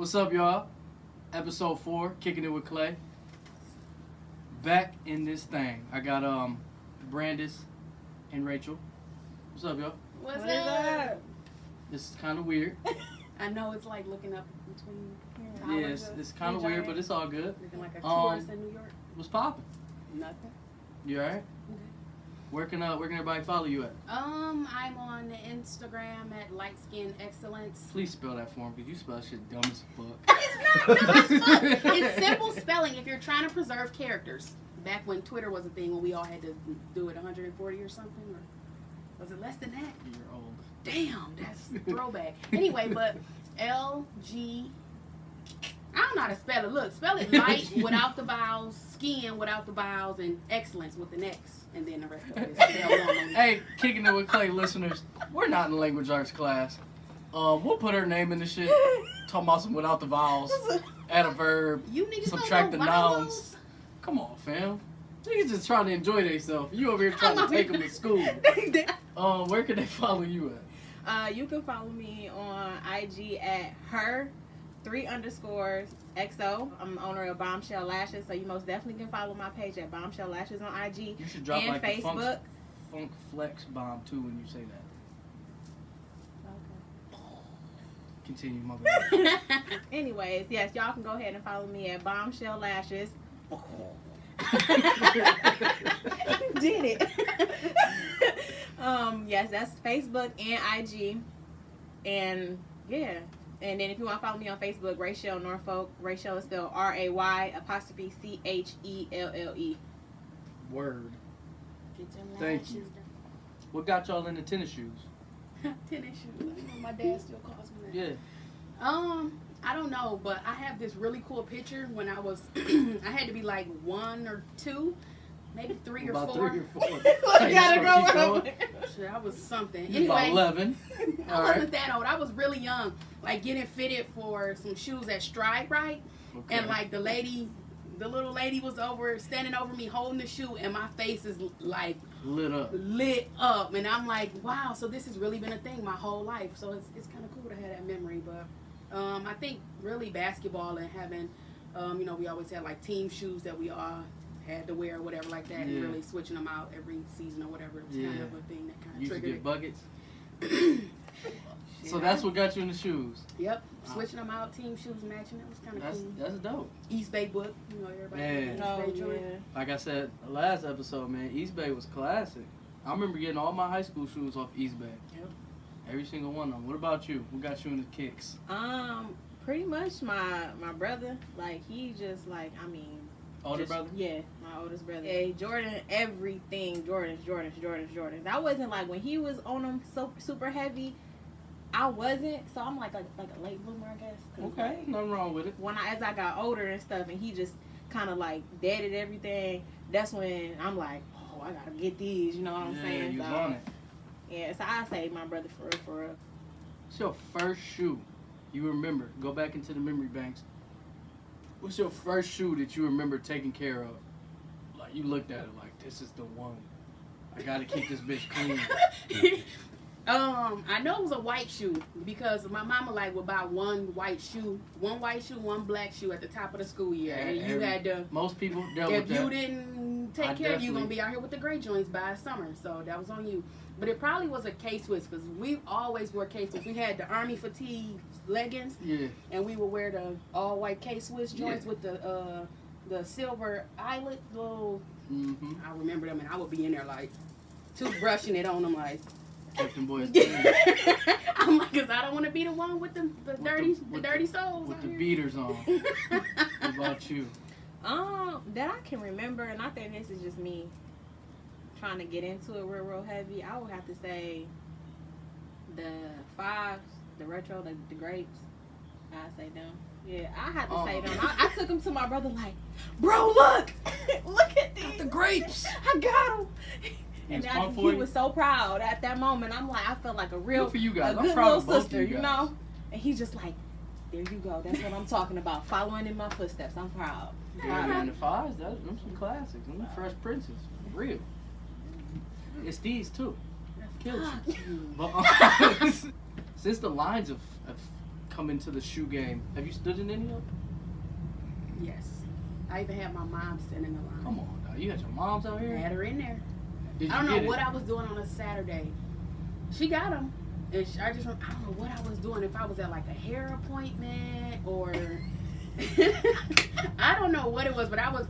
What's up, y'all? Episode 4, Kickin It With Clay. Back in this thing. I got Brandis and Rachel. What's up, y'all? What's up? This is kind of weird. I know it's like looking up between Yeah, it's kind of weird, but it's all good. Looking like a tourist in New York. What's poppin'? Nothing. You alright? Okay. Where can everybody follow you at? I'm on Instagram at Light Skin Excellence. Please spell that for me, because you spell shit dumb as fuck. It's not dumb as fuck. It's simple spelling if you're trying to preserve characters. Back when Twitter was a thing, when we all had to do it 140 or something, or was it less than that? You're old. Damn, that's throwback. Anyway, but LG. I don't know how to spell it. Look, spell it light without the vowels, skin without the vowels, and excellence with an X, and then the rest of it is spelled. Hey, Kicking It With Clay listeners, we're not in language arts class. We'll put her name in the shit. Talking about some without the vowels, add a verb, You niggas subtract the don't know nouns. vowels? Come on, fam. Niggas just trying to enjoy themselves. You over here trying to take them to school. Where can they follow you at? You can follow me on IG at her3_XO. I'm the owner of Bombshell Lashes, so you most definitely can follow my page at Bombshell Lashes on IG You should drop and like Facebook. the funk flex bomb too when you say that. Continue, my bad. Anyways, yes, y'all can go ahead and follow me at Bombshell Lashes. Did it. Yes, that's Facebook and IG. And yeah. And then if you want to follow me on Facebook, Rachel Norfolk. Rachel is spelled RAY''CHELLE. Word. Get your Thank lashes you. done. What got y'all into tennis shoes? Tennis shoes. My dad still calls me that. Yeah. I don't know, but I have this really cool picture when I was, I had to be like 1 or 2, maybe 3 or 4. About 3 or 4. Gotta So keep go going. Shit, I was something. You about Anyway, 11. I All wasn't right. that old. I was really young, like getting fitted for some shoes at Stride Right, Okay. and like the little lady was standing over me holding the shoe, and my face is like Lit up. lit up, and I'm like, wow, so this has really been a thing my whole life. So it's kind of cool to have that memory. But I think really basketball and having, we always had like team shoes that we all had to wear or whatever like that, and Yeah. really switching them out every season or whatever. It was kind of a thing that kind of You used to triggered get buckets. it. So Yeah. that's what got you in the shoes. Yep, Wow. switching them out, team shoes matching. It was kind of cool. That's dope. East Bay book, everybody. Man. knows Oh, East Bay joint. yeah. Like I said last episode, man, East Bay was classic. I remember getting all my high school shoes off East Bay. Yep. Every single one of them. What about you? What got you in the kicks? Pretty much my brother, like he just like, I mean, Older brother? Yeah, my oldest brother. Hey, Jordan, everything, Jordans. I wasn't like, when he was on them so super heavy, I wasn't, so I'm like a late bloomer, I guess. 'Cause Okay, like, nothing wrong with it. as I got older and stuff, and he just kind of like deaded everything, that's when I'm like, oh, I gotta get these, you know what I'm saying? You was So, on it. yeah, so I say my brother for real. What's your first shoe you remember? Go back into the memory banks. What's your first shoe that you remember taking care of? Like, you looked at it like, this is the one. I gotta keep this bitch clean. I know it was a white shoe because my mama would buy one white shoe, one black shoe at the top of the school year, and you had to. Most people dealt with If that. you didn't take care of, you gonna be out here with the gray joints by summer. So that was on you. But it probably was a K-Swiss because we always wore K-Swiss. We had the army fatigue leggings, Yeah. and we would wear the all white K-Swiss joints with the silver eyelet little. Mm-hmm. I remember them, and I would be in there like toothbrushing it on them like. Kept them boys I'm like, cause I don't want to be the one with the dirty soles. with out the here. beaters on. What about you? That I can remember, and I think this is just me trying to get into it real heavy. I would have to say the 5s, the retro, the grapes. I'd say them. Yeah, I had to say them. I took them to my brother like, bro, look at these. Got the grapes. I got them. And was he was so proud at that moment. I'm like, I felt like a real, Good for you guys. a I'm good proud little of both of sister, you you guys. know? And he's just like, there you go. That's what I'm talking about. Following in my footsteps. I'm proud. Yeah, man, the 5s, them some classics. Them Fresh Princes. Real. It's these too. Kills you. But since the lines have come into the shoe game. Have you stood in any of them? Yes. I even had my mom standing in the line. Come on, dog. You had your moms out I here? had her in there. Did you I don't get know what it? I was doing on a Saturday. She got them. And I don't know what I was doing. If I was at like a hair appointment or I don't know what it was, but I was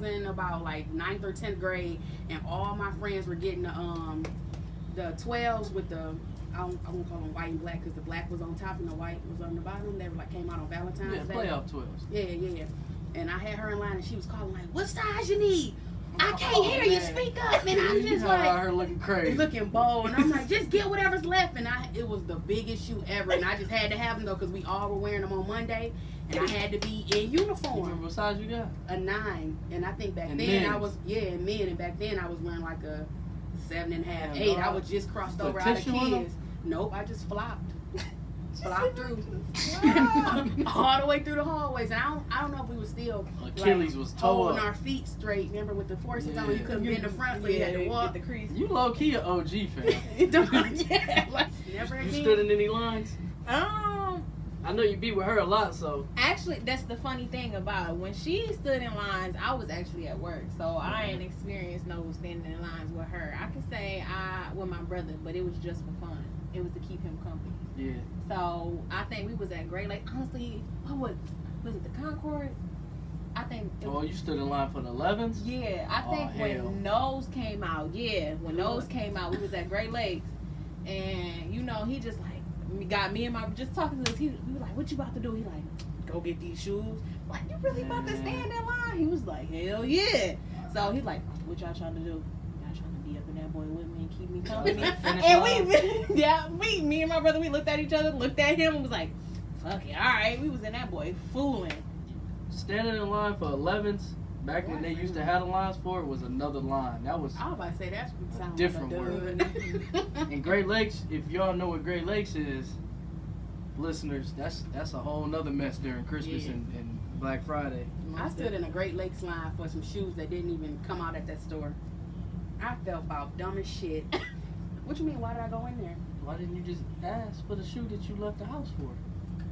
in about like 9th or 10th grade, and all my friends were getting the 12s with the I won't call them white and black because the black was on top and the white was on the bottom. They were like came out on Valentine's Day. Playoff 12s. Yeah. And I had her in line and she was calling like, "What size you need? I can't hear you. Man. Speak up." And I'm just like, her looking crazy. looking bold, and I'm like, just get whatever's left. And it was the biggest shoe ever, and I just had to have them though because we all were wearing them on Monday, and I had to be in You uniform. remember what size you got? A 9, and I think back And then men's. I was in men, and back then I was wearing like a 7.5, Damn, 8. dog. I was just crossed Put over out of tissue on 'em? kids. Nope, I just flopped through Wow. all the way through the hallways, and I don't know if we were still Achilles was toe holding up. our feet straight. Remember with the forces on, Yeah. you couldn't bend the front, so you had to walk. Get the crease. You low key an OG fan. Yeah, like, never You again. stood in any lines? I know you be with her a lot, so. Actually, that's the funny thing about it. When she stood in lines, I was actually at work, so I ain't experienced no standing in lines with her. I could say with my brother, but it was just for fun. It was to keep him company. Yeah. So I think we was at Great Lake. Honestly, was it the Concord? I think. You stood in line for the 11s? Yeah, I Oh, think hell. when Nose came out. Yeah, when Nose came out, we was at Great Lakes, and he just like got me and my just talking to us. We were like, "What you about to do?" He like, "Go get these shoes." Like, you really about to stand in line? He was like, "Hell yeah!" So he's like, "What y'all trying to do? Y'all trying to be up in that boy with me and keep me company?" And me and my brother, we looked at each other, looked at him, and was like, "Fuck it, all right." We was in that boy fooling. Standing in line for 11s, back when they used to have the lines for it, was another line. That was I was about to say that's sound different like a word. dud. in Great Lakes. If y'all know what Great Lakes is, listeners, that's a whole nother mess during Christmas Yeah. and Black Friday. I stood in a Great Lakes line for some shoes that didn't even come out at that store. I felt about dumb as shit. What you mean? Why did I go in there? Why didn't you just ask for the shoe that you left the house for?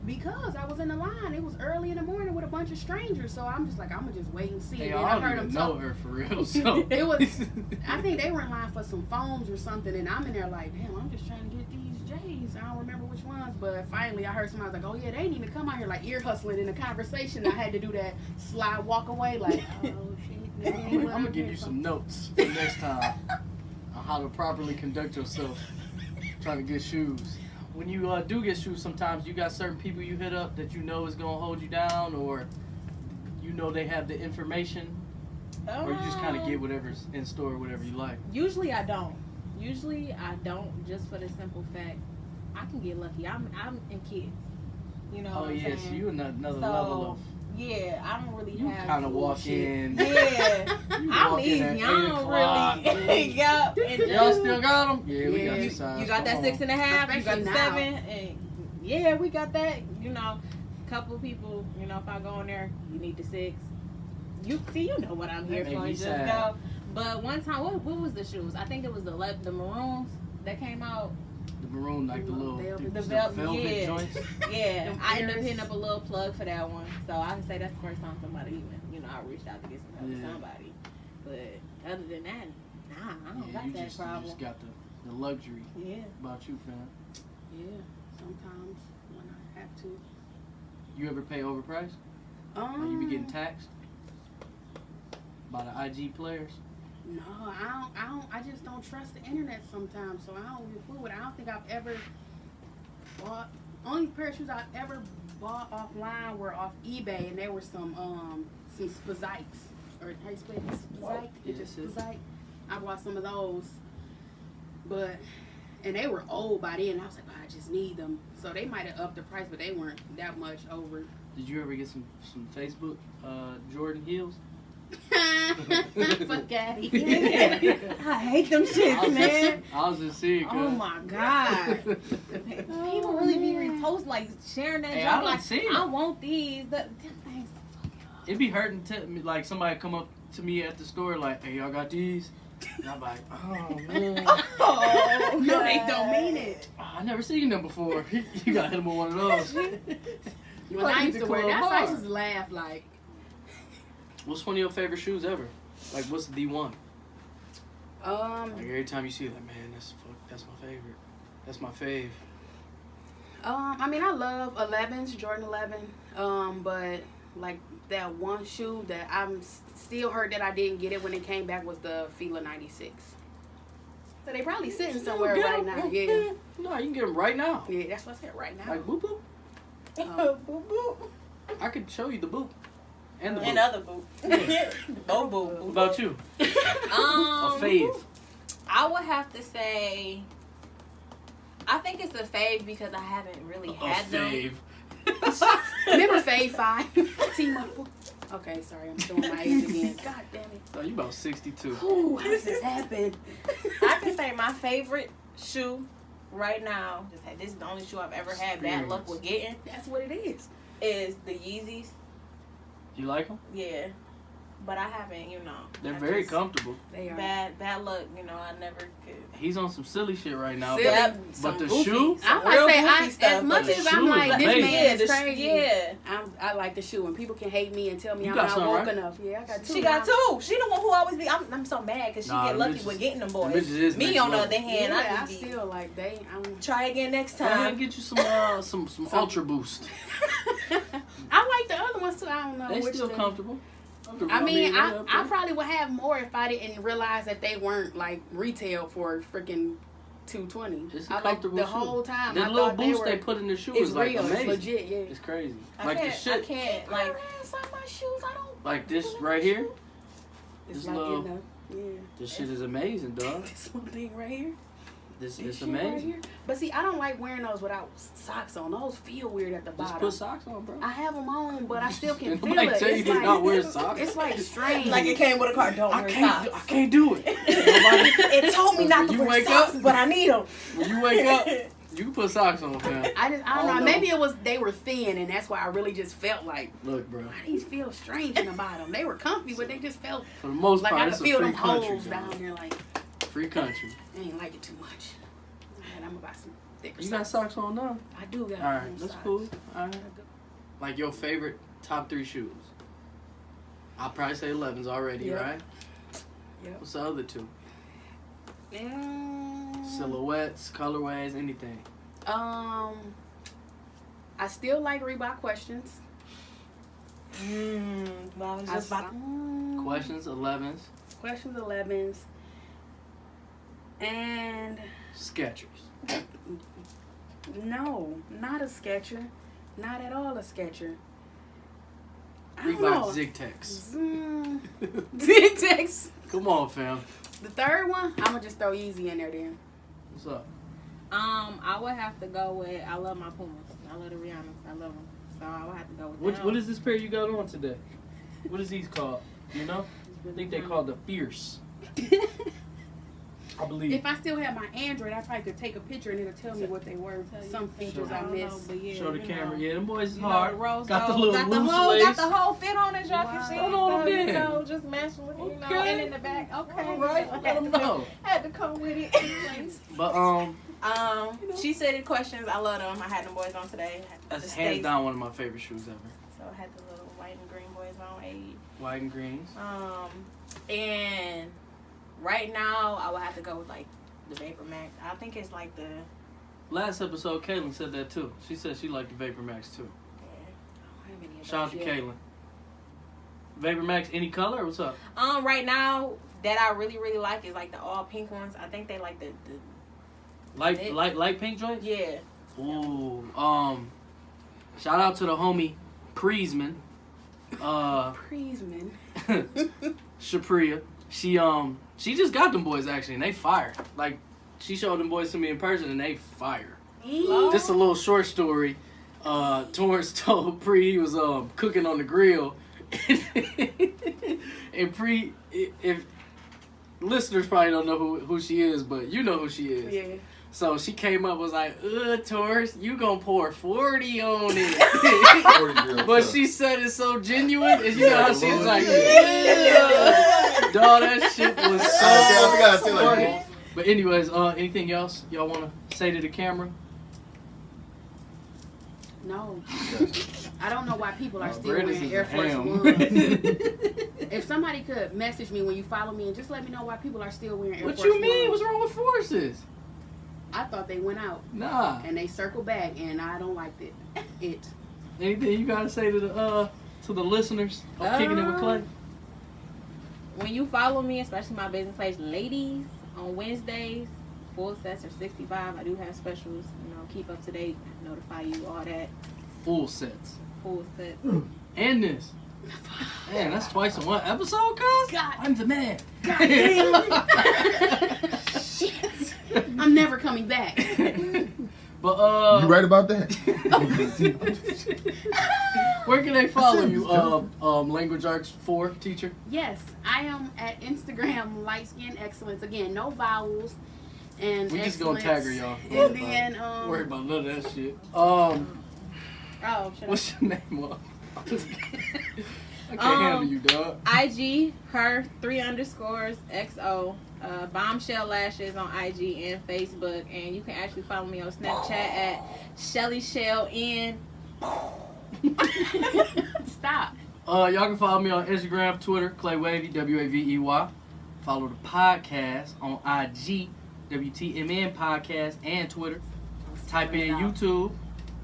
Because I was in the line. It was early in the morning with a bunch of strangers, so I'm just like, I'm gonna just wait and see. Hey, And then I don't even know talk. her for real. So It was. I think they were in line for some phones or something, and I'm in there like, damn, I'm just trying to get these J's. I don't remember which ones, but finally I heard somebody was like, oh yeah, they didn't even come out here, like ear hustling in a conversation. I had to do that slide walk away, like, oh shit. I'm gonna give you some notes for next time on how to properly conduct yourself trying to get shoes. When you do get shoes, sometimes you got certain people you hit up that you know is gonna hold you down, or you know they have the information, or you just kind of get whatever's in store, whatever you like. Usually I don't, just for the simple fact I can get lucky. I'm in kids. You know Oh what I'm yes, saying? you another So, level of. Yeah, I don't really You have kind of walk bullshit. in. Yeah, You I'm walk in easy. at I 8 don't o'clock. really. Yup. And Y'all still got them? Yeah, we got Yeah. the size. You got that Come 6.5. You got Especially the now. 7. And yeah, we got that. Couple of people. If I go in there, you need the 6. You know what I'm here That for. make me Just sad. go. But one time, what was the shoes? I think it was the maroons that came out. The maroon, like the little Velvet. the velvet, velvet yeah. joints. Yeah, Them I ended up ears. hitting up a little plug for that one. So I can say that's the first time somebody even, I reached out to get some help with Yeah. somebody. But other than that, nah, I don't Yeah, got you that just problem. got the luxury Yeah. about you, fam. Yeah, sometimes when I have to. You ever pay overpriced? Like you be getting taxed by the IG players? No, I just don't trust the internet sometimes, so I don't be fooled with it. I don't think I've ever bought. Only pair of shoes I've ever bought offline were off eBay, and there were some Spazikes, or how you spell it? Spazike? It's just Yes, Spazike. I bought some of those, and they were old by then. I was like, oh, I just need them. So they might have upped the price, but they weren't that much over. Did you ever get some Facebook Jordan heels? Fuck out of here. I hate them shits, man. I was just seeing. Oh my god. People really be repost sharing that Hey, job I like seen I them. want these. Them things. It'd be hurting to me, like somebody come up to me at the store like, "Hey, y'all got these?" And I'm like, oh man. Oh, No, they don't mean it. Oh, I never seen them before. You gotta hit them with one of those. You When might I need used to to wear club that, I bar. used to laugh like. What's one of your favorite shoes ever? Like, what's the one? Like every time you see it, like, man, that's my favorite. That's my fave. I mean, I love 11s, Jordan 11. But like that one shoe that I'm still hurt that I didn't get it when it came back was the Fila 96. So they probably sitting somewhere right now. Yeah, No, you can get them right now. yeah, that's what I said right now. Like, boop, boop. Boop, boop. I could show you the boop. And the boop. And other boop. Boop, boop. What about you? A Um, fave. I would have to say, I think it's a fave because I haven't really had them. fave. Remember Fave 5? T-Mobile. Okay, sorry, I'm showing my age again. God damn it. Oh, you about 62. Ooh, how does this happen? I can say my favorite shoe right now, this is the only shoe I've ever had bad luck with getting, That's what it is the Yeezys. You like them? Yeah. But I haven't, They're I very just- comfortable. They are. Bad luck, I never could. He's on some silly shit right now. Silly. But, Some but the goofy. shoe, I'm Real gonna say, goofy stuff, as much but as the I'm shoe like, is this amazing. man is crazy. Yeah. I like the shoe, and people can hate me and tell me You I'm got not some, woke right? enough. Yeah, I got two. She got two. She the one who always be. I'm so mad because she Nah, get lucky bitches- with getting them boys. bitches is Me next on the level. other hand, Yeah, I I just be, still like they. try again next go ahead and time. get you some Ultra Boost. I like the other ones too. I don't know They which. still they- comfortable. I mean, I whatever. probably would have more if I didn't realize that they weren't like retail for freaking $220. It's a I like comfortable the shoe. whole time. That I little thought boost they, they were, put in the shoe it's is like real. amazing. It's legit. Yeah. It's crazy. I Like the can't, shit. I can't like. my shoes. I don't. Like this right here. It's This like little- in the, yeah. This shit is amazing, dog. This little thing right here. This This is shit right amazing. here. But see, I don't like wearing those without socks on. Those feel weird at the Just bottom. put socks on, bro. I have them on, but I still can feel Nobody it. tell you It's to like, not wear socks. It's like strange. Like it came with a car. Don't I wear can't. socks. I can't do it. It told me not to You wear wake socks, up- but I need them. When you wake up, you can put socks on, fam. I don't Oh, know. no. Maybe it was they were thin, and that's why I really just felt like Look, bro. why these feel strange in the bottom. They were comfy, but they just felt For the most like part, I it's could a feel free them country. holes dog. down there. Like Free country. I ain't like it too much. And I'm about some thicker You got socks. socks on now? I do got. All right, some that's socks. cool. All right. Like your favorite top 3 shoes? I'll probably say 11s already, Yep. right? Yep. What's the other 2? Mm, Silhouettes, colorways, anything. I still like Reebok Questions. Well, I was just about. Questions, 11s, Questions 11s. And Skechers. no, not a Sketcher. Not at all a Sketcher. I don't Reebok know. Zig-Tex. Zig-Tex. Come on, fam. The third one, I'm gonna just throw Easy in there then. What's up? I would have to go with. I love my Pumas. I love the Rihannas. I love them. So I would have to go with them. What is this pair you got on today? What is these called? You know? I think they called the Fierce. I believe. If I still had my Android, I probably could take a picture and it'll tell me what they were. Some features I missed. Show the camera. Yeah, them boys is You know, hard. the rose Got the gold, little loose got lace. the whole fit on it, y'all can see. Hold on, so, man. just matching with it, Okay. and in the back. Okay, All right, let them know. Had to come with it. But She said the questions. I love them. I had them boys on today. that's The hands States. down one of my favorite shoes ever. So I had the little white and green boys on. White and greens. And right now I would have to go with like the Vapor Max. I think it's like the. Last episode, Kaylin said that too. She said she liked the Vapor Max too. Shout out to Kaylin. Vapor Max, any color? Or what's up? Right now that I really really like is like the all pink ones. I think they like the Light pink joints? yeah. Ooh. Shout out to the homie Priesman. Priesman. Shapria. She just got them boys actually, and they fire. Like, she showed them boys to me in person, and they fire. Just a little short story. Torrance told Pri he was cooking on the grill, and Pri, if listeners probably don't know who she is, but you know who she is. Yeah. So she came up was like, Taurus, you gonna pour 40 on it. But she said it so genuine, and you know how she's like, yeah. Dog, that shit was so funny. But anyways, anything else y'all want to say to the camera? No. I don't know why people are still Brandis wearing is Air a Force ham. Ones. If somebody could message me when you follow me and just let me know why people are still wearing Air What Force you mean? Ones. What's wrong with forces? I thought they went out Nah. and they circled back, and I don't like it. Anything you gotta say to the listeners of Kicking It With Clay? When you follow me, especially my business page, ladies, on Wednesdays, full sets are $65. I do have specials. You know, keep up to date, notify you, all that. Full sets. Full set. And this. Man, that's twice in one episode, cuz? God. I'm the man. God damn. Shit. I'm never coming back. But You right about that? where can they follow you, Language Arts 4 teacher? Yes, I am at Instagram, Light Skin Excellence. Again, no vowels and We just gonna excellence. tag her, y'all. And then Worry about none of that shit. oh, should What's your name, up? I can't handle you, dog. IG, her 3_ XO. Bombshell Lashes on IG and Facebook. And you can actually follow me on Snapchat at ShellyShellN. Stop. Y'all can follow me on Instagram, Twitter, Clay Wavy, WAVEY. Follow the podcast on IG, WTMN Podcast, and Twitter. Type in YouTube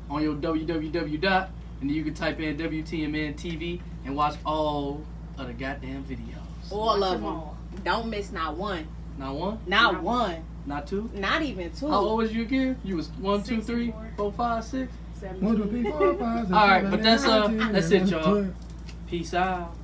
on your www. And then you can type in WTMNtv and watch all of the goddamn videos. All Watch of them them. all. Don't miss not one. Not one? Not Not one. Not two? Not even two. How old was you again? You was 1, 2, 3, 64. 4, 5, 6? 17. 1, 2, 3, 4, 5, 6, All right, but that's 7, 8, 9, 10, that's it, y'all. 11, 12. Peace out.